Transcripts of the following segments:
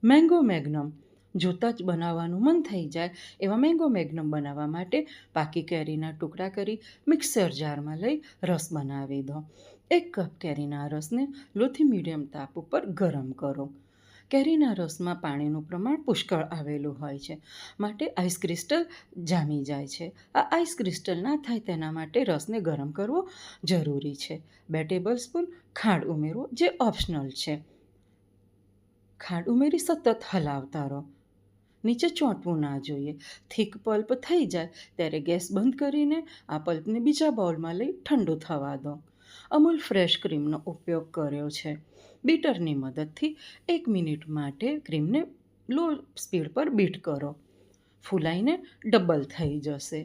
Mango મેગ્નમ જોતાં જ બનાવવાનું મન થઈ જાય એવા મેંગો મેગ્નમ બનાવવા માટે પાકી કેરીના ટુકડા કરી મિક્સર જારમાં લઈ રસ બનાવી દો. 1 કપ કેરીના રસને લોથી મીડિયમ તાપ ઉપર ગરમ કરો. કેરીના રસમાં પાણીનું પ્રમાણ પુષ્કળ આવેલું હોય છે, માટે આઈસ ક્રિસ્ટલ જામી જાય છે. આ આઈસ ક્રિસ્ટલ ના થાય તેના માટે રસને ગરમ કરવો જરૂરી છે. 2 ટેબલસ્પૂન ખાંડ ઉમેરો, જે ઓપ્શનલ છે. ખાંડ ઉમેરી સતત હલાવતા રહો. નીચે ચોંટવું ના જોઈએ. થીક પલ્પ થઈ જાય ત્યારે ગેસ બંધ કરીને આ પલ્પને બીજા બાઉલમાં લઈ ઠંડુ થવા દો. અમૂલ ફ્રેશ ક્રીમનો ઉપયોગ કર્યો છે. બીટરની મદદથી 1 મિનિટ માટે ક્રીમને લો સ્પીડ પર બીટ કરો. ફૂલાઈને ડબલ થઈ જશે.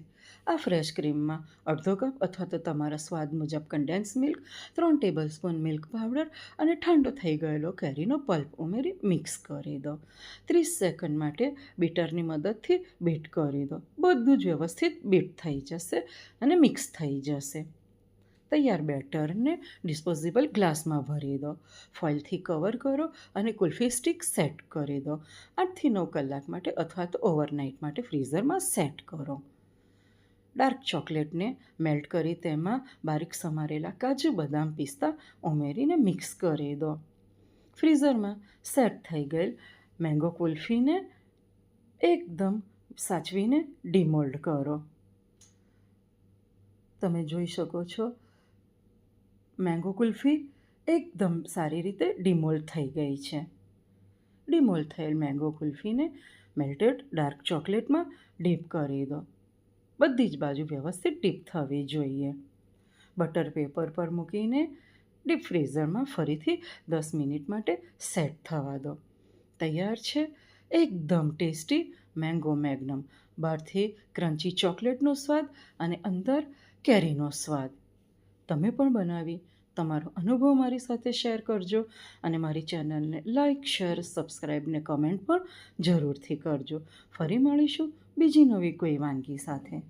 આ ફ્રેશ ક્રીમમાં અડધો કપ અથવા તો તમારા સ્વાદ મુજબ condense milk, 3 tablespoon milk powder અને ઠંડો થઈ ગયેલો કેરીનો પલ્પ ઉમેરી મિક્સ કરી દો. 30 સેકન્ડ માટે બીટરની મદદથી બીટ કરી દો. બધું જ વ્યવસ્થિત બીટ થઈ જશે અને મિક્સ થઈ જશે. તૈયાર બેટરને ડિસ્પોઝેબલ ગ્લાસમાં ભરી દો. ફોઇલથી કવર કરો અને કુલ્ફી સ્ટિક સેટ કરી દો. 8થી 9 કલાક માટે અથવા તો ઓવરનાઇટ માટે ફ્રીઝરમાં સેટ કરો. ડાર્ક ચોકલેટને મેલ્ટ કરી તેમાં બારીક સમારેલા કાજુ, બદામ, પિસ્તા ઉમેરીને મિક્સ કરી દો. ફ્રીઝરમાં સેટ થઈ ગયેલ મેંગો કુલ્ફીને એકદમ સાચવીને ડીમોલ્ડ કરો. તમે જોઈ શકો છો, મેંગો કુલ્ફી એકદમ સારી રીતે ડીમોલ્ડ થઈ ગઈ છે. ડીમોલ્ડ થયેલ મેંગો કુલ્ફીને મેલ્ટેડ ડાર્ક ચોકલેટમાં ડીપ કરી દો. બધી જ બાજુ વ્યવસ્થિત ડીપ થવી જોઈએ. બટર પેપર પર મૂકીને ડીપ ફ્રીઝરમાં ફરીથી 10 મિનિટ માટે સેટ થવા દો. તૈયાર છે એકદમ ટેસ્ટી મેંગો મેગ્નમ. બહારથી ક્રન્ચી ચોકલેટનો સ્વાદ અને અંદર કેરીનો સ્વાદ. તમે પણ બનાવી તમારો અનુભવ મારી સાથે શેર કરજો અને મારી ચેનલને લાઇક, શેર, સબસ્ક્રાઈબ ને કમેન્ટ પણ જરૂરથી કરજો. ફરી મળીશું બીજી નવી કોઈ વાનગી સાથે.